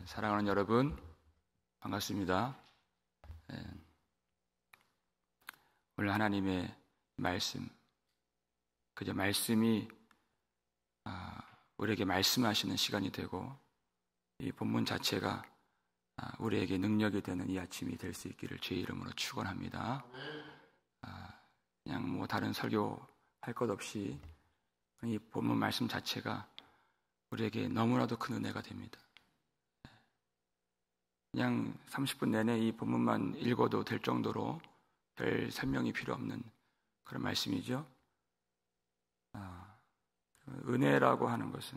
사랑하는 여러분, 반갑습니다. 오늘 하나님의 말씀, 그저 말씀이 우리에게 말씀하시는 시간이 되고 이 본문 자체가 우리에게 능력이 되는 이 아침이 될 수 있기를 주의 이름으로 축원합니다. 그냥 다른 설교할 것 없이 이 본문 말씀 자체가 우리에게 너무나도 큰 은혜가 됩니다. 그냥 30분 내내 이 본문만 읽어도 될 정도로 별 설명이 필요 없는 그런 말씀이죠. 은혜라고 하는 것은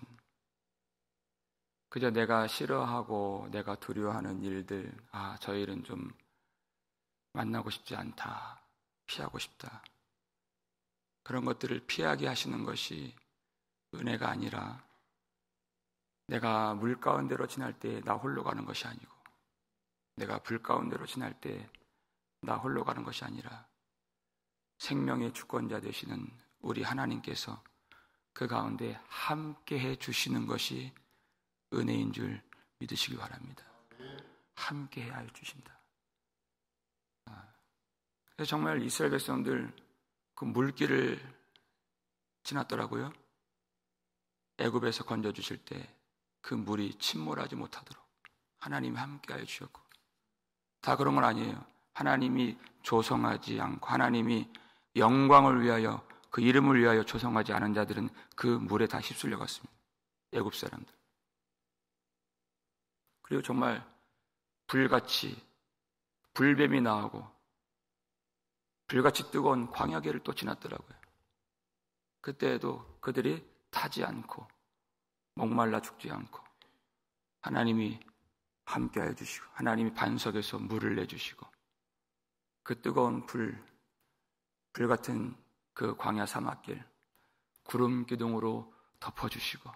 그저 내가 싫어하고 내가 두려워하는 일들, 저 일은 좀 만나고 싶지 않다, 피하고 싶다, 그런 것들을 피하게 하시는 것이 은혜가 아니라 내가 물 가운데로 지날 때 나 홀로 가는 것이 아니고 내가 불 가운데로 지날 때 나 홀로 가는 것이 아니라 생명의 주권자 되시는 우리 하나님께서 그 가운데 함께 해 주시는 것이 은혜인 줄 믿으시기 바랍니다. 함께 해 주신다. 그래서 정말 이스라엘 백성들 그 물길을 지났더라고요. 애굽에서 건져 주실 때 그 물이 침몰하지 못하도록 하나님이 함께 하여 주셨고, 다 그런 건 아니에요. 하나님이 조성하지 않고 하나님이 영광을 위하여 그 이름을 위하여 조성하지 않은 자들은 그 물에 다 휩쓸려 갔습니다. 애굽 사람들. 그리고 정말 불같이 불뱀이 나오고 불같이 뜨거운 광야길을 또 지났더라고요. 그때에도 그들이 타지 않고 목말라 죽지 않고 하나님이 함께하여 주시고 하나님이 반석에서 물을 내주시고 그 뜨거운 불 같은 그 광야 사막길 구름 기둥으로 덮어주시고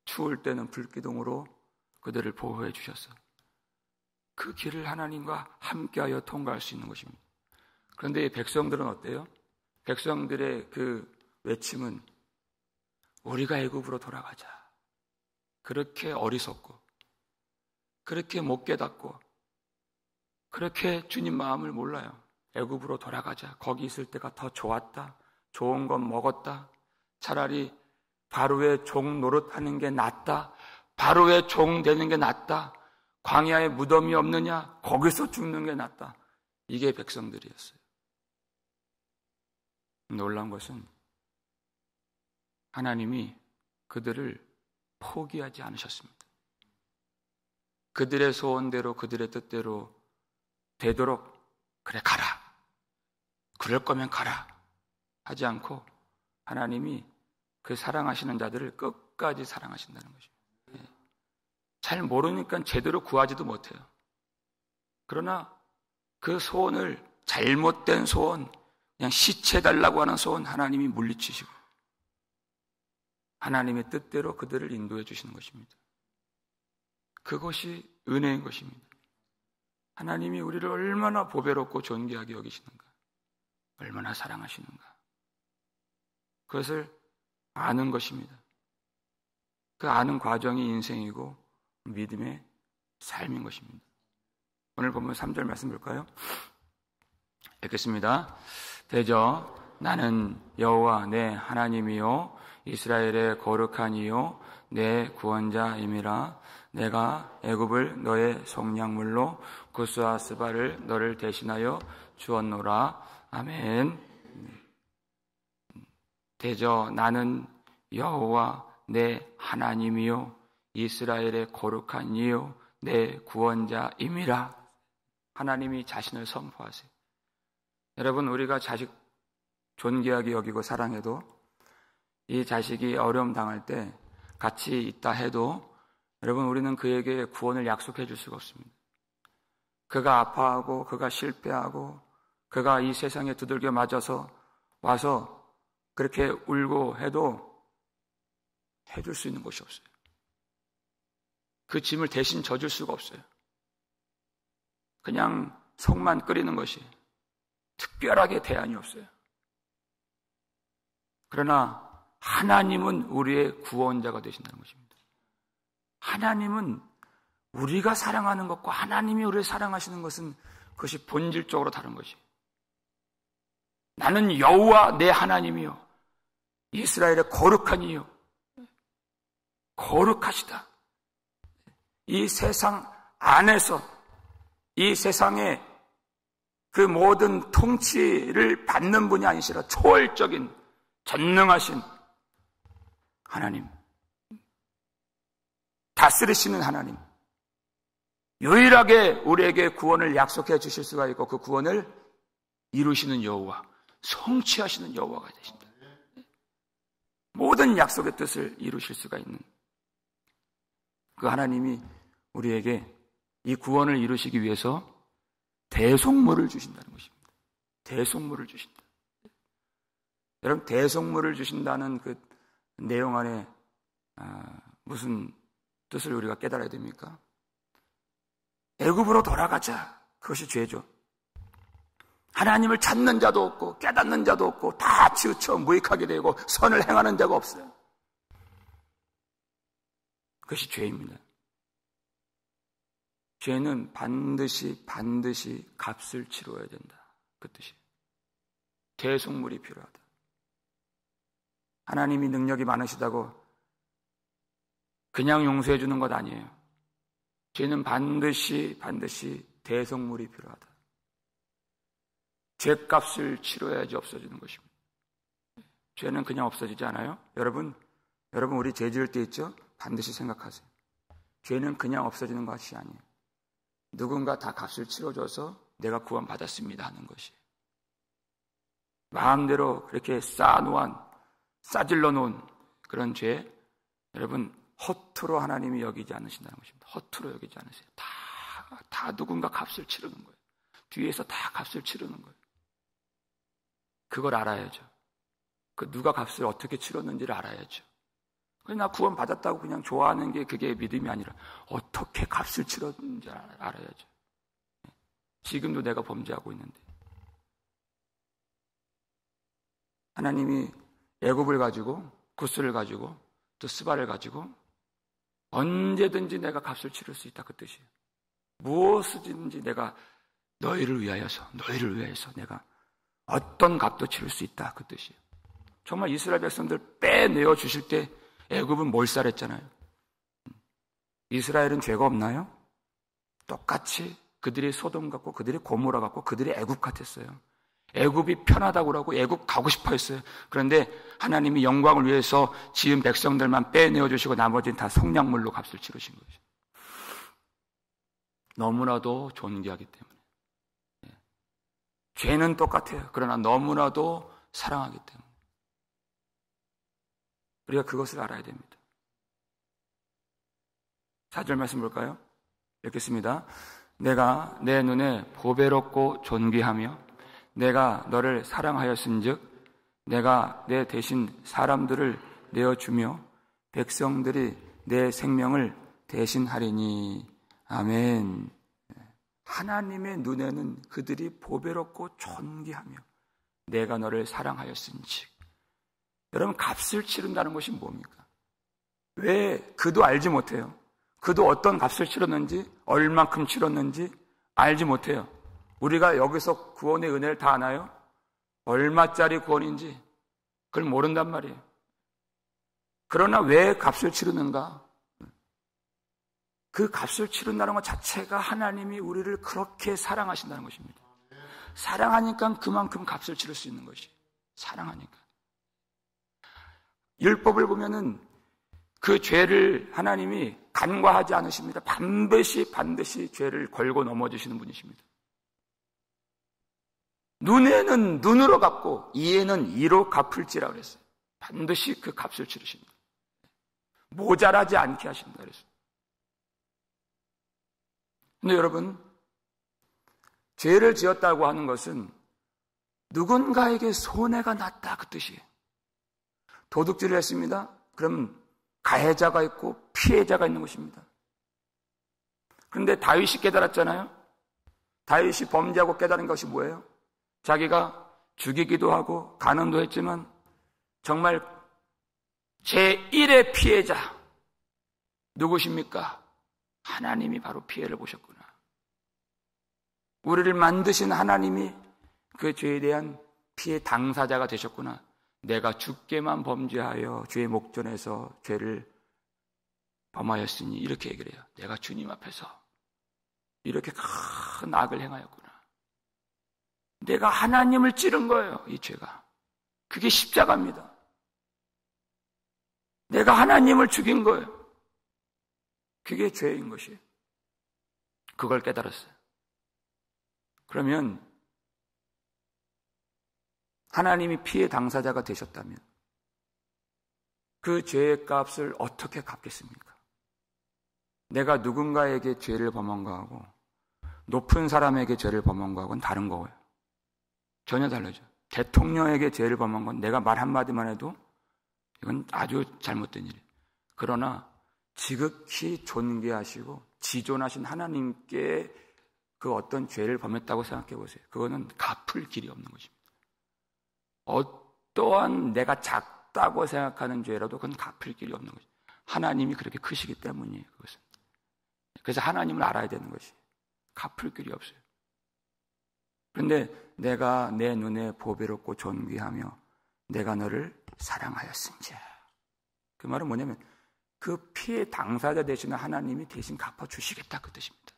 추울 때는 불 기둥으로 그들을 보호해 주셔서 그 길을 하나님과 함께하여 통과할 수 있는 것입니다. 그런데 이 백성들은 어때요? 백성들의 그 외침은 우리가 애굽으로 돌아가자. 그렇게 어리석고 그렇게 못 깨닫고 그렇게 주님 마음을 몰라요. 애굽으로 돌아가자. 거기 있을 때가 더 좋았다. 좋은 건 먹었다. 차라리 바로의 종 노릇하는 게 낫다. 바로의 종 되는 게 낫다. 광야에 무덤이 없느냐? 거기서 죽는 게 낫다. 이게 백성들이었어요. 놀라운 것은 하나님이 그들을 포기하지 않으셨습니다. 그들의 소원대로 그들의 뜻대로 되도록 그래 가라. 그럴 거면 가라. 하지 않고 하나님이 그 사랑하시는 자들을 끝까지 사랑하신다는 것입니다. 잘 모르니까 제대로 구하지도 못해요. 그러나 그 소원을 잘못된 소원, 그냥 시체달라고 하는 소원 하나님이 물리치시고 하나님의 뜻대로 그들을 인도해 주시는 것입니다. 그것이 은혜인 것입니다. 하나님이 우리를 얼마나 보배롭고 존귀하게 여기시는가, 얼마나 사랑하시는가, 그것을 아는 것입니다. 그 아는 과정이 인생이고 믿음의 삶인 것입니다. 오늘 보면 3절 말씀 볼까요? 읽겠습니다. 대저 나는 여호와 내 하나님이요 이스라엘의 거룩한 이요 내 구원자임이라. 내가 애굽을 너의 속량물로 구스와 스바를 너를 대신하여 주었노라. 아멘. 대저 나는 여호와 내 하나님이요 이스라엘의 거룩한 이요 내 구원자임이라. 하나님이 자신을 선포하세요. 여러분, 우리가 자식 존귀하게 여기고 사랑해도 이 자식이 어려움 당할 때 같이 있다 해도 여러분, 우리는 그에게 구원을 약속해 줄 수가 없습니다. 그가 아파하고 그가 실패하고 그가 이 세상에 두들겨 맞아서 와서 그렇게 울고 해도 해줄 수 있는 것이 없어요. 그 짐을 대신 져줄 수가 없어요. 그냥 속만 끓이는 것이 특별하게 대안이 없어요. 그러나 하나님은 우리의 구원자가 되신다는 것입니다. 하나님은 우리가 사랑하는 것과 하나님이 우리를 사랑하시는 것은 그것이 본질적으로 다른 것이. 나는 여호와 내 하나님이요 이스라엘의 거룩한 이요 거룩하시다. 이 세상 안에서 이 세상의 그 모든 통치를 받는 분이 아니시라 초월적인 전능하신 하나님, 다스리시는 하나님, 유일하게 우리에게 구원을 약속해 주실 수가 있고 그 구원을 이루시는 여호와, 성취하시는 여호와가 되십니다. 모든 약속의 뜻을 이루실 수가 있는 그 하나님이 우리에게 이 구원을 이루시기 위해서 대속물을 주신다는 것입니다. 대속물을 주신다. 여러분, 대속물을 주신다는 그 내용 안에 무슨 뜻을 우리가 깨달아야 됩니까? 애굽으로 돌아가자. 그것이 죄죠. 하나님을 찾는 자도 없고 깨닫는 자도 없고 다 치우쳐 무익하게 되고 선을 행하는 자가 없어요. 그것이 죄입니다. 죄는 반드시 값을 치러야 된다. 그 뜻이에요. 대속물이 필요하다. 하나님이 능력이 많으시다고 그냥 용서해 주는 것 아니에요. 죄는 반드시 대속물이 필요하다. 죄값을 치러야지 없어지는 것입니다. 죄는 그냥 없어지지 않아요? 여러분 우리 죄 지을 때 있죠? 반드시 생각하세요. 죄는 그냥 없어지는 것이 아니에요. 누군가 다 값을 치러줘서 내가 구원받았습니다 하는 것이. 마음대로 그렇게 싸질러 놓은 그런 죄, 여러분 허투루 하나님이 여기지 않으신다는 것입니다. 허투루 여기지 않으세요. 다 누군가 값을 치르는 거예요. 뒤에서 다 값을 치르는 거예요. 그걸 알아야죠. 그 누가 값을 어떻게 치렀는지를 알아야죠. 나 구원 받았다고 그냥 좋아하는 게 그게 믿음이 아니라 어떻게 값을 치렀는지 알아야죠. 지금도 내가 범죄하고 있는데 하나님이 애굽을 가지고 구스를 가지고 또 스바를 가지고 언제든지 내가 값을 치를 수 있다 그 뜻이에요. 무엇이든지 내가 너희를 위하여서 내가 어떤 값도 치를 수 있다 그 뜻이에요. 정말 이스라엘 백성들 빼내어 주실 때 애굽은 몰살했잖아요. 이스라엘은 죄가 없나요? 똑같이 그들이 소돔 같고 그들이 고모라 같고 그들이 애굽 같았어요. 애굽이 편하다고 그러고 애굽 가고 싶어 했어요. 그런데 하나님이 영광을 위해서 지은 백성들만 빼내어 주시고 나머지는 다 성냥물로 값을 치르신 거죠. 너무나도 존귀하기 때문에. 죄는 똑같아요. 그러나 너무나도 사랑하기 때문에. 우리가 그것을 알아야 됩니다. 4절 말씀 볼까요? 읽겠습니다. 내가 내 눈에 보배롭고 존귀하며 내가 너를 사랑하였은즉 내가 내 대신 사람들을 내어주며 백성들이 내 생명을 대신하리니. 아멘. 하나님의 눈에는 그들이 보배롭고 존귀하며 내가 너를 사랑하였은즉. 여러분, 값을 치른다는 것이 뭡니까? 왜 그도 알지 못해요. 그도 어떤 값을 치렀는지, 얼만큼 치렀는지 알지 못해요. 우리가 여기서 구원의 은혜를 다 아나요? 얼마짜리 구원인지 그걸 모른단 말이에요. 그러나 왜 값을 치르는가? 그 값을 치른다는 것 자체가 하나님이 우리를 그렇게 사랑하신다는 것입니다. 사랑하니까 그만큼 값을 치를 수 있는 것이. 사랑하니까. 율법을 보면은 그 죄를 하나님이 간과하지 않으십니다. 반드시 죄를 걸고 넘어지시는 분이십니다. 눈에는 눈으로 갚고 이에는 이로 갚을지라 그랬어요. 반드시 그 값을 치르십니다. 모자라지 않게 하신다 그랬어요. 근데 여러분, 죄를 지었다고 하는 것은 누군가에게 손해가 났다 그 뜻이에요. 도둑질을 했습니다. 그럼 가해자가 있고 피해자가 있는 것입니다. 그런데 다윗이 깨달았잖아요. 다윗이 범죄하고 깨달은 것이 뭐예요? 자기가 죽이기도 하고 간음도 했지만 정말 제1의 피해자 누구십니까? 하나님이 바로 피해를 보셨구나. 우리를 만드신 하나님이 그 죄에 대한 피해 당사자가 되셨구나. 내가 주께만 범죄하여 주의 목전에서 죄를 범하였으니 이렇게 얘기를 해요. 내가 주님 앞에서 이렇게 큰 악을 행하였구나. 내가 하나님을 찌른 거예요, 이 죄가. 그게 십자가입니다. 내가 하나님을 죽인 거예요. 그게 죄인 것이에요. 그걸 깨달았어요. 그러면 하나님이 피해 당사자가 되셨다면 그 죄의 값을 어떻게 갚겠습니까? 내가 누군가에게 죄를 범한 거하고 높은 사람에게 죄를 범한 거하고는 다른 거예요. 전혀 다르죠. 대통령에게 죄를 범한 건 내가 말 한마디만 해도 이건 아주 잘못된 일이에요. 그러나 지극히 존귀하시고 지존하신 하나님께 그 어떤 죄를 범했다고 생각해 보세요. 그거는 갚을 길이 없는 것입니다. 어떠한 내가 작다고 생각하는 죄라도 그건 갚을 길이 없는 것이죠. 하나님이 그렇게 크시기 때문이에요. 그것은. 그래서 하나님을 알아야 되는 것이 갚을 길이 없어요. 그런데 내가 내 눈에 보배롭고 존귀하며 내가 너를 사랑하였은지. 그 말은 뭐냐면 그 피해 당사자 되시는 하나님이 대신 갚아주시겠다 그 뜻입니다.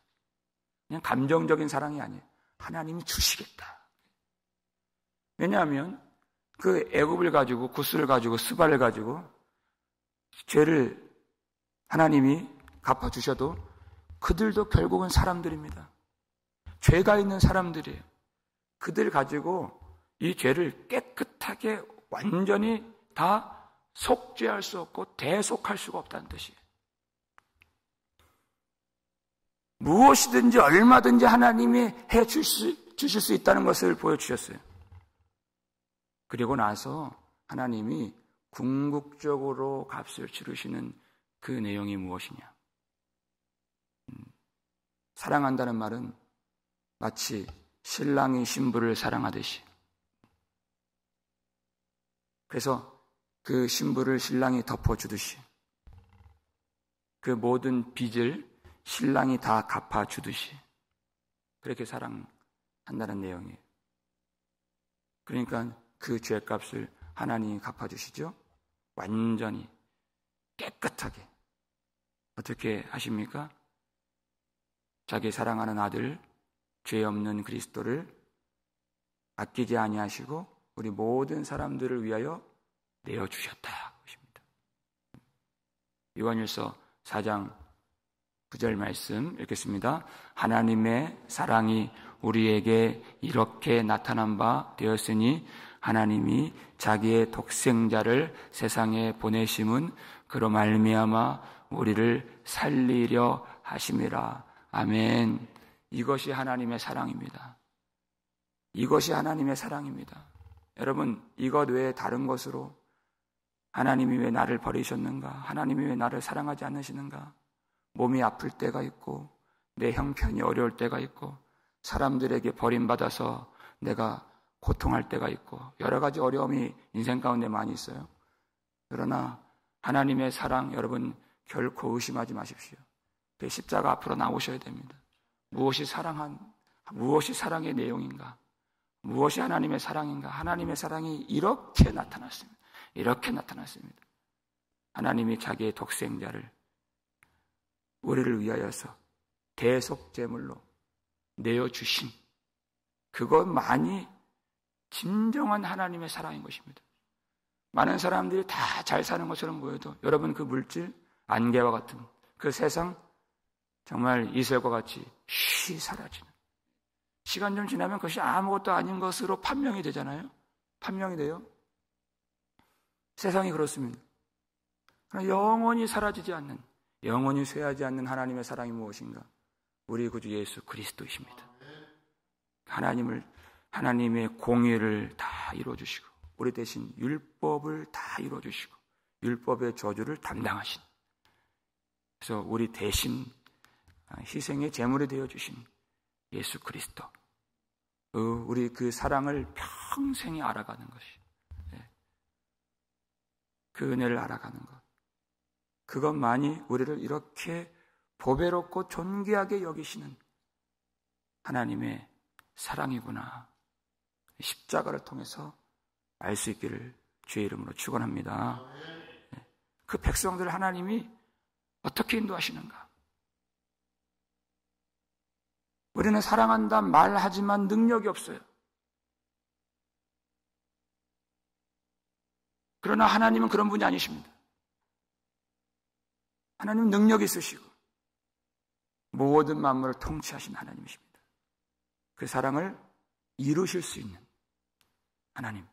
그냥 감정적인 사랑이 아니에요. 하나님이 주시겠다. 왜냐하면 그 애굽을 가지고 구스를 가지고 스바를 가지고 죄를 하나님이 갚아주셔도 그들도 결국은 사람들입니다. 죄가 있는 사람들이에요. 그들 가지고 이 죄를 깨끗하게 완전히 다 속죄할 수 없고 대속할 수가 없다는 뜻이에요. 무엇이든지 얼마든지 하나님이 해 주실 수 있다는 것을 보여주셨어요. 그리고 나서 하나님이 궁극적으로 값을 치르시는 그 내용이 무엇이냐? 사랑한다는 말은 마치 신랑이 신부를 사랑하듯이, 그래서 그 신부를 신랑이 덮어주듯이, 그 모든 빚을 신랑이 다 갚아주듯이 그렇게 사랑한다는 내용이에요. 그러니까 그 죄값을 하나님이 갚아주시죠. 완전히 깨끗하게. 어떻게 하십니까? 자기 사랑하는 아들, 죄 없는 그리스도를 아끼지 아니하시고 우리 모든 사람들을 위하여 내어주셨다. 것입니다. 요한일서 4장 9절 말씀 읽겠습니다. 하나님의 사랑이 우리에게 이렇게 나타난 바 되었으니 하나님이 자기의 독생자를 세상에 보내심은 그로 말미암아 우리를 살리려 하심이라. 아멘. 이것이 하나님의 사랑입니다. 이것이 하나님의 사랑입니다. 여러분, 이것 외에 다른 것으로 하나님이 왜 나를 버리셨는가? 하나님이 왜 나를 사랑하지 않으시는가? 몸이 아플 때가 있고 내 형편이 어려울 때가 있고 사람들에게 버림받아서 내가 고통할 때가 있고 여러 가지 어려움이 인생 가운데 많이 있어요. 그러나 하나님의 사랑 여러분 결코 의심하지 마십시오. 그 십자가 앞으로 나오셔야 됩니다. 무엇이 사랑의 내용인가? 무엇이 하나님의 사랑인가? 하나님의 사랑이 이렇게 나타났습니다. 이렇게 나타났습니다. 하나님이 자기의 독생자를 우리를 위하여서 대속제물로 내어주신 그것만이 진정한 하나님의 사랑인 것입니다. 많은 사람들이 다 잘 사는 것처럼 보여도 여러분 그 물질, 안개와 같은 그 세상 정말 이슬과 같이 쉬 사라지는, 시간 좀 지나면 그것이 아무것도 아닌 것으로 판명이 되잖아요. 판명이 돼요. 세상이 그렇습니다. 그러나 영원히 사라지지 않는, 영원히 쇠하지 않는 하나님의 사랑이 무엇인가? 우리 구주 예수 그리스도이십니다. 하나님의 공의를 다 이루어주시고 우리 대신 율법을 다 이루어주시고 율법의 저주를 담당하신, 그래서 우리 대신 희생의 제물이 되어주신 예수 그리스도, 우리 그 사랑을 평생에 알아가는 것이, 그 은혜를 알아가는 것, 그것만이 우리를 이렇게 보배롭고 존귀하게 여기시는 하나님의 사랑이구나. 십자가를 통해서 알 수 있기를 주의 이름으로 축원합니다. 그 백성들 하나님이 어떻게 인도하시는가? 우리는 사랑한다 말하지만 능력이 없어요. 그러나 하나님은 그런 분이 아니십니다. 하나님은 능력이 있으시고 모든 만물을 통치하신 하나님이십니다. 그 사랑을 이루실 수 있는 하나님.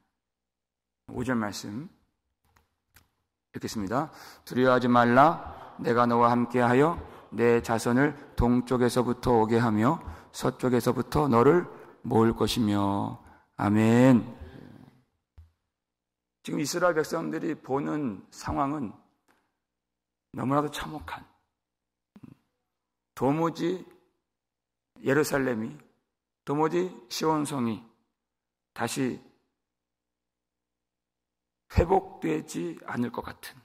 5절 말씀 읽겠습니다. 두려워하지 말라. 내가 너와 함께하여 내 자손을 동쪽에서부터 오게 하며 서쪽에서부터 너를 모을 것이며. 아멘. 지금 이스라엘 백성들이 보는 상황은 너무나도 참혹한, 도무지 예루살렘이, 도무지 시온성이 다시 회복되지 않을 것 같은,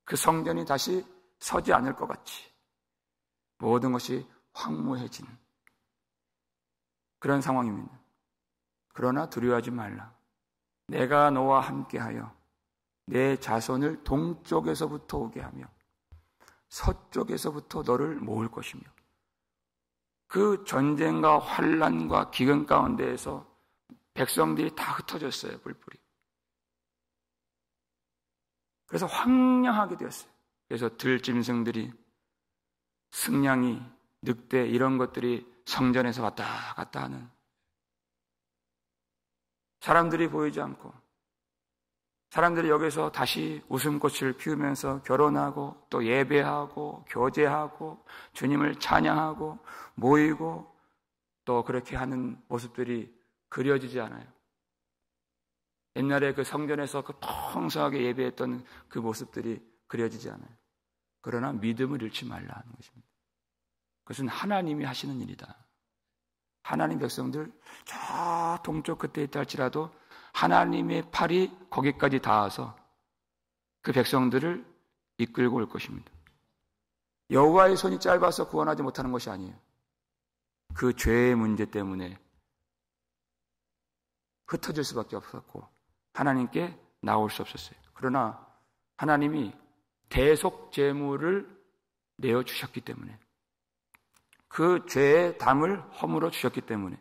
그 성전이 다시 서지 않을 것 같이 모든 것이 황무해진 그런 상황입니다. 그러나 두려워하지 말라. 내가 너와 함께하여 내 자손을 동쪽에서부터 오게 하며 서쪽에서부터 너를 모을 것이며. 그 전쟁과 환난과 기근 가운데에서 백성들이 다 흩어졌어요. 뿔뿔이. 그래서 황량하게 되었어요. 그래서 들짐승들이, 승냥이, 늑대 이런 것들이 성전에서 왔다 갔다 하는, 사람들이 보이지 않고, 사람들이 여기서 다시 웃음꽃을 피우면서 결혼하고 또 예배하고 교제하고 주님을 찬양하고 모이고 또 그렇게 하는 모습들이 그려지지 않아요. 옛날에 그 성전에서 그 풍성하게 예배했던 그 모습들이 그려지지 않아요. 그러나 믿음을 잃지 말라 하는 것입니다. 그것은 하나님이 하시는 일이다. 하나님 백성들 저 동쪽 끝에 있다 할지라도 하나님의 팔이 거기까지 닿아서 그 백성들을 이끌고 올 것입니다. 여호와의 손이 짧아서 구원하지 못하는 것이 아니에요. 그 죄의 문제 때문에 흩어질 수밖에 없었고 하나님께 나올 수 없었어요. 그러나 하나님이 대속 제물을 내어주셨기 때문에, 그 죄의 담을 허물어 주셨기 때문에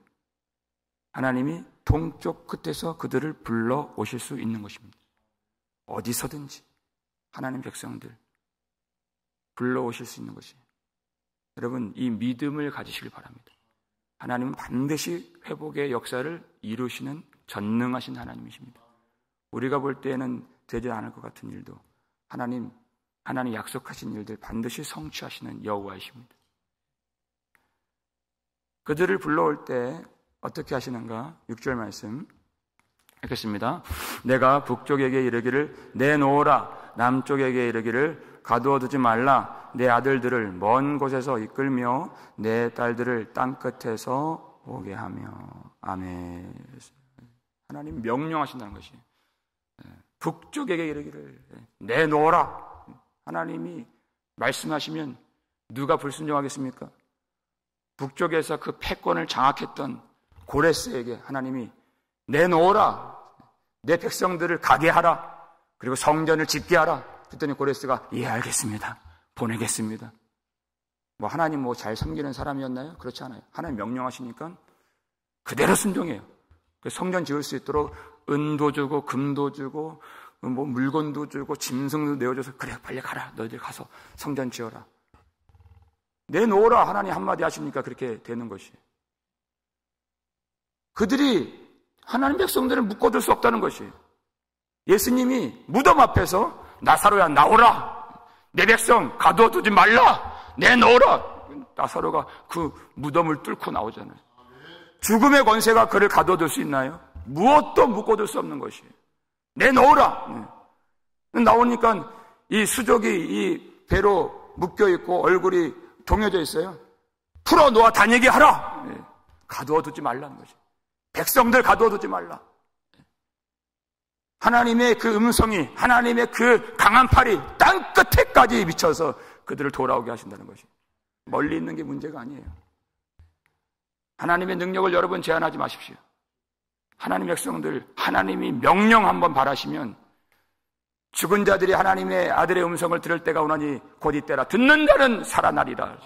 하나님이 동쪽 끝에서 그들을 불러 오실 수 있는 것입니다. 어디서든지 하나님 백성들 불러 오실 수 있는 것이에요. 여러분, 이 믿음을 가지시길 바랍니다. 하나님은 반드시 회복의 역사를 이루시는 전능하신 하나님이십니다. 우리가 볼 때에는 되지 않을 것 같은 일도 하나님 약속하신 일들 반드시 성취하시는 여호와이십니다. 그들을 불러올 때 어떻게 하시는가? 6절 말씀 읽겠습니다. 내가 북쪽에게 이르기를 내놓으라, 남쪽에게 이르기를 가두어두지 말라. 내 아들들을 먼 곳에서 이끌며 내 딸들을 땅끝에서 오게 하며. 아멘. 하나님 명령하신다는 것이, 북쪽에게 이르기를 내놓으라. 하나님이 말씀하시면 누가 불순종하겠습니까? 북쪽에서 그 패권을 장악했던 고레스에게 하나님이 내놓으라, 내 백성들을 가게 하라, 그리고 성전을 짓게 하라. 그랬더니 고레스가 예 알겠습니다, 보내겠습니다. 하나님 잘 섬기는 사람이었나요? 그렇지 않아요. 하나님 명령하시니까 그대로 순종해요. 성전 지을 수 있도록 은도 주고 금도 주고 물건도 주고 짐승도 내어줘서 그래 빨리 가라, 너희들 가서 성전 지어라, 내놓으라. 하나님 한마디 하시니까 그렇게 되는 것이. 그들이 하나님 백성들을 묶어둘 수 없다는 것이. 예수님이 무덤 앞에서 나사로야 나오라, 내 백성 가둬두지 말라, 내놓으라. 나사로가 그 무덤을 뚫고 나오잖아요. 죽음의 권세가 그를 가둬둘 수 있나요? 무엇도 묶어둘 수 없는 것이. 내놓으라. 나오니까 이 수족이 이 배로 묶여있고 얼굴이 동여져 있어요. 풀어놓아 다니게 하라. 가두어두지 말라는 거지. 백성들 가두어두지 말라. 하나님의 그 음성이, 하나님의 그 강한 팔이 땅 끝에까지 미쳐서 그들을 돌아오게 하신다는 것이. 멀리 있는 게 문제가 아니에요. 하나님의 능력을 여러분 제한하지 마십시오. 하나님의 백성들, 하나님이 명령 한번 바라시면 죽은 자들이 하나님의 아들의 음성을 들을 때가 오나니 곧 이때라. 듣는 자는 살아나리라.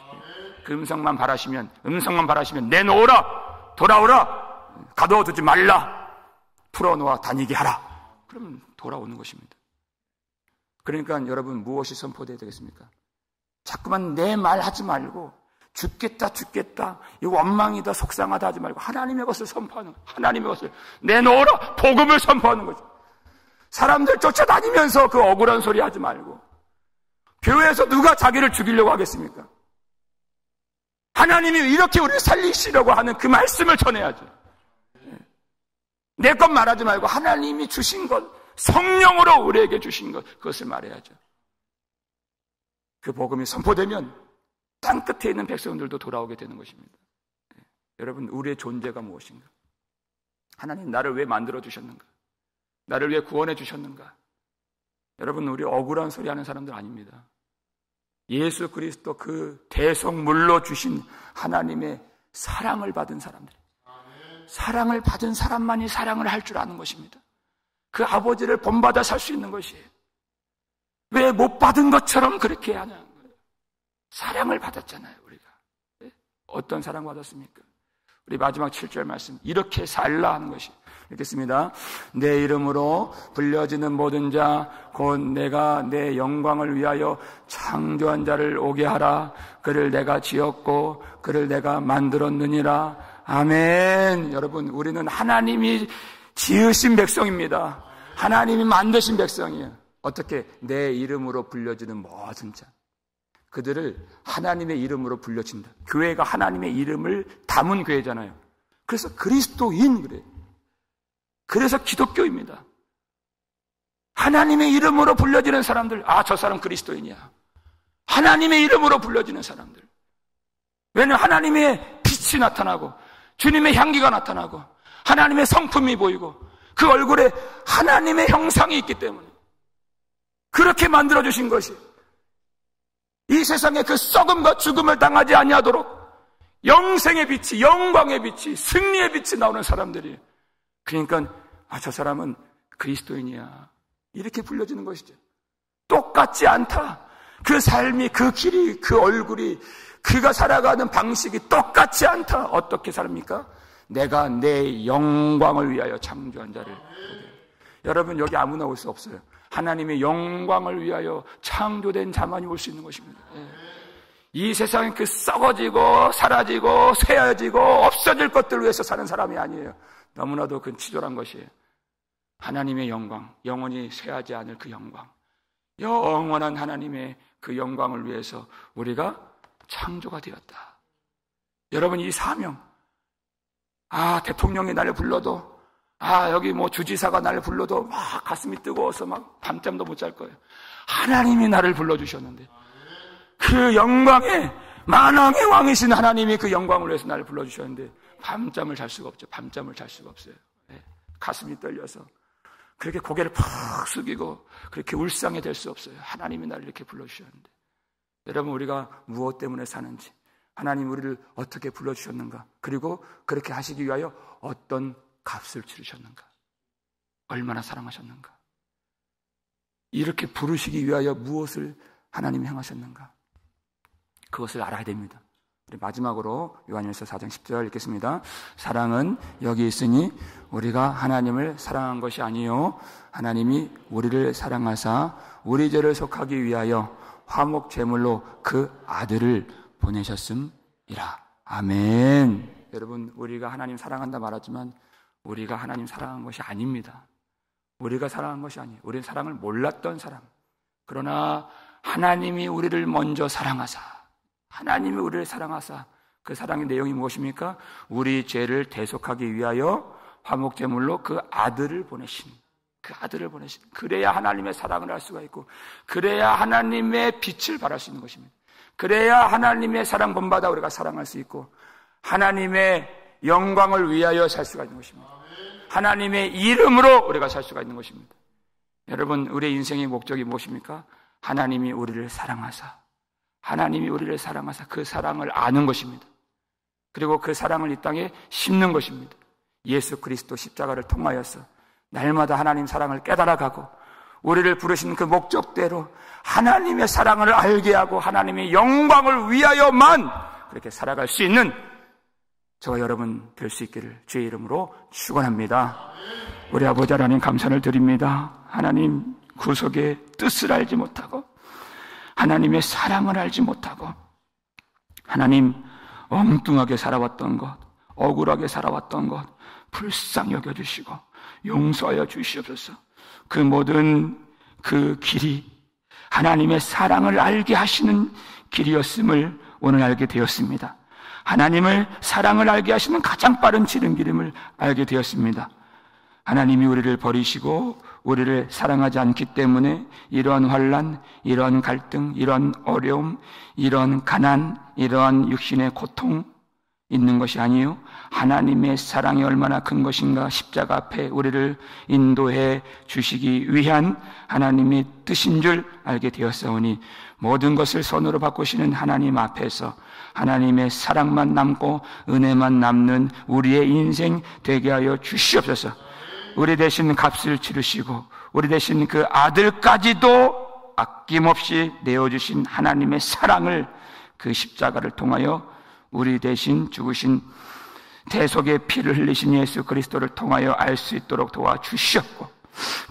그 음성만 바라시면 내놓으라, 돌아오라, 가둬두지 말라, 풀어놓아 다니게 하라. 그러면 돌아오는 것입니다. 그러니까 여러분 무엇이 선포되어야 되겠습니까? 자꾸만 내 말 하지 말고 죽겠다 이거 원망이다 속상하다 하지 말고 하나님의 것을 선포하는 거예요. 하나님의 것을 내놓으라, 복음을 선포하는 거죠. 사람들 쫓아다니면서 그 억울한 소리 하지 말고 교회에서 누가 자기를 죽이려고 하겠습니까? 하나님이 이렇게 우리를 살리시려고 하는 그 말씀을 전해야죠. 내 것 말하지 말고 하나님이 주신 것, 성령으로 우리에게 주신 것, 그것을 말해야죠. 그 복음이 선포되면 땅끝에 있는 백성들도 돌아오게 되는 것입니다. 여러분, 우리의 존재가 무엇인가? 하나님 나를 왜 만들어 주셨는가? 나를 왜 구원해 주셨는가? 여러분, 우리 억울한 소리 하는 사람들 아닙니다. 예수 그리스도 그 대성물로 주신 하나님의 사랑을 받은 사람들, 사랑을 받은 사람만이 사랑을 할 줄 아는 것입니다. 그 아버지를 본받아 살 수 있는 것이에요. 왜 못 받은 것처럼 그렇게 하냐는 거예요. 사랑을 받았잖아요, 우리가. 어떤 사랑 받았습니까? 우리 마지막 7절 말씀, 이렇게 살라 하는 것이 읽겠습니다. 내 이름으로 불려지는 모든 자 곧 내가 내 영광을 위하여 창조한 자를 오게 하라. 그를 내가 지었고 그를 내가 만들었느니라. 아멘. 여러분, 우리는 하나님이 지으신 백성입니다. 하나님이 만드신 백성이에요. 어떻게? 내 이름으로 불려지는 모든 자, 그들을 하나님의 이름으로 불려진다. 교회가 하나님의 이름을 담은 교회잖아요. 그래서 그리스도인 그래요. 그래서 기독교입니다. 하나님의 이름으로 불려지는 사람들, 아, 저 사람 그리스도인이야. 하나님의 이름으로 불려지는 사람들. 왜냐하면 하나님의 빛이 나타나고 주님의 향기가 나타나고 하나님의 성품이 보이고 그 얼굴에 하나님의 형상이 있기 때문에 그렇게 만들어주신 것이 이 세상에 그 썩음과 죽음을 당하지 아니하도록 영생의 빛이, 영광의 빛이, 승리의 빛이 나오는 사람들이, 그러니까 아, 저 사람은 그리스도인이야, 이렇게 불려지는 것이죠. 똑같지 않다. 그 삶이, 그 길이, 그 얼굴이, 그가 살아가는 방식이 똑같지 않다. 어떻게 삽니까? 내가 내 영광을 위하여 창조한 자를. 여러분, 여기 아무나 올 수 없어요. 하나님의 영광을 위하여 창조된 자만이 올 수 있는 것입니다. 이 세상에 그 썩어지고 사라지고 쇠해지고 없어질 것들을 위해서 사는 사람이 아니에요. 너무나도 그건 치졸한 것이에요. 하나님의 영광, 영원히 쇠하지 않을 그 영광, 영원한 하나님의 그 영광을 위해서 우리가 창조가 되었다. 여러분, 이 사명, 아, 대통령이 나를 불러도, 아, 여기 뭐 주지사가 나를 불러도 막 가슴이 뜨거워서 막 밤잠도 못 잘 거예요. 하나님이 나를 불러주셨는데, 그 영광의 만왕의 왕이신 하나님이 그 영광을 위해서 나를 불러주셨는데 밤잠을 잘 수가 없죠. 밤잠을 잘 수가 없어요. 네. 가슴이 떨려서 그렇게 고개를 푹 숙이고 그렇게 울상이 될 수 없어요. 하나님이 나를 이렇게 불러주셨는데. 여러분, 우리가 무엇 때문에 사는지, 하나님 우리를 어떻게 불러주셨는가, 그리고 그렇게 하시기 위하여 어떤 값을 치르셨는가, 얼마나 사랑하셨는가, 이렇게 부르시기 위하여 무엇을 하나님이 행하셨는가, 그것을 알아야 됩니다. 우리 마지막으로 요한일서 4장 10절 읽겠습니다. 사랑은 여기 있으니 우리가 하나님을 사랑한 것이 아니요 하나님이 우리를 사랑하사 우리 죄를 속하기 위하여 화목 제물로 그 아들을 보내셨음이라. 아멘. 여러분, 우리가 하나님 사랑한다 말하지만 우리가 하나님 사랑한 것이 아닙니다. 우리가 사랑한 것이 아니에요. 우리는 사랑을 몰랐던 사람. 그러나 하나님이 우리를 먼저 사랑하사, 하나님이 우리를 사랑하사, 그 사랑의 내용이 무엇입니까? 우리 죄를 대속하기 위하여 화목제물로 그 아들을 보내신, 그 아들을 보내신. 그래야 하나님의 사랑을 할 수가 있고, 그래야 하나님의 빛을 발할 수 있는 것입니다. 그래야 하나님의 사랑 본받아 우리가 사랑할 수 있고, 하나님의 영광을 위하여 살 수가 있는 것입니다. 하나님의 이름으로 우리가 살 수가 있는 것입니다. 여러분, 우리의 인생의 목적이 무엇입니까? 하나님이 우리를 사랑하사 하나님이 우리를 사랑하사 그 사랑을 아는 것입니다. 그리고 그 사랑을 이 땅에 심는 것입니다. 예수 그리스도 십자가를 통하여서 날마다 하나님 사랑을 깨달아가고 우리를 부르신 그 목적대로 하나님의 사랑을 알게 하고 하나님의 영광을 위하여만 그렇게 살아갈 수 있는 저와 여러분 될 수 있기를 주의 이름으로 축원합니다. 우리 아버지 하나님 감사를 드립니다. 하나님 구속의 뜻을 알지 못하고 하나님의 사랑을 알지 못하고 하나님 엉뚱하게 살아왔던 것, 억울하게 살아왔던 것 불쌍히 여겨주시고 용서하여 주시옵소서. 그 모든 그 길이 하나님의 사랑을 알게 하시는 길이었음을 오늘 알게 되었습니다. 하나님을 사랑을 알게 하시는 가장 빠른 지름길임을 알게 되었습니다. 하나님이 우리를 버리시고 우리를 사랑하지 않기 때문에 이러한 환난, 이러한 갈등, 이러한 어려움, 이러한 가난, 이러한 육신의 고통 있는 것이 아니요 하나님의 사랑이 얼마나 큰 것인가 십자가 앞에 우리를 인도해 주시기 위한 하나님의 뜻인 줄 알게 되었사오니 모든 것을 손으로 바꾸시는 하나님 앞에서 하나님의 사랑만 남고 은혜만 남는 우리의 인생 되게 하여 주시옵소서. 우리 대신 값을 치르시고 우리 대신 그 아들까지도 아낌없이 내어주신 하나님의 사랑을 그 십자가를 통하여 우리 대신 죽으신 대속의 피를 흘리신 예수 그리스도를 통하여 알 수 있도록 도와주시옵고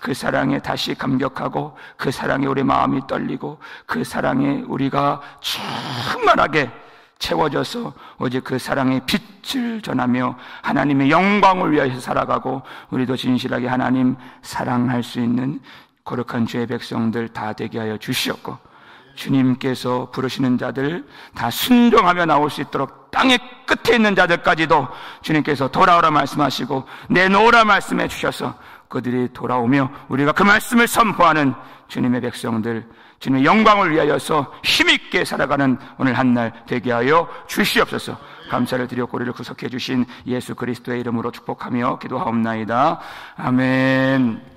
그 사랑에 다시 감격하고 그 사랑에 우리 마음이 떨리고 그 사랑에 우리가 충만하게 채워져서 오직 그 사랑의 빛을 전하며 하나님의 영광을 위하여 살아가고 우리도 진실하게 하나님 사랑할 수 있는 거룩한 주의 백성들 다 되게 하여 주시옵고 주님께서 부르시는 자들 다 순종하며 나올 수 있도록 땅의 끝에 있는 자들까지도 주님께서 돌아오라 말씀하시고 내놓으라 말씀해 주셔서 그들이 돌아오며 우리가 그 말씀을 선포하는 주님의 백성들 주님의 영광을 위하여서 힘있게 살아가는 오늘 한날 되게 하여 주시옵소서. 감사를 드려 우리를 구속해 주신 예수 그리스도의 이름으로 축복하며 기도하옵나이다. 아멘.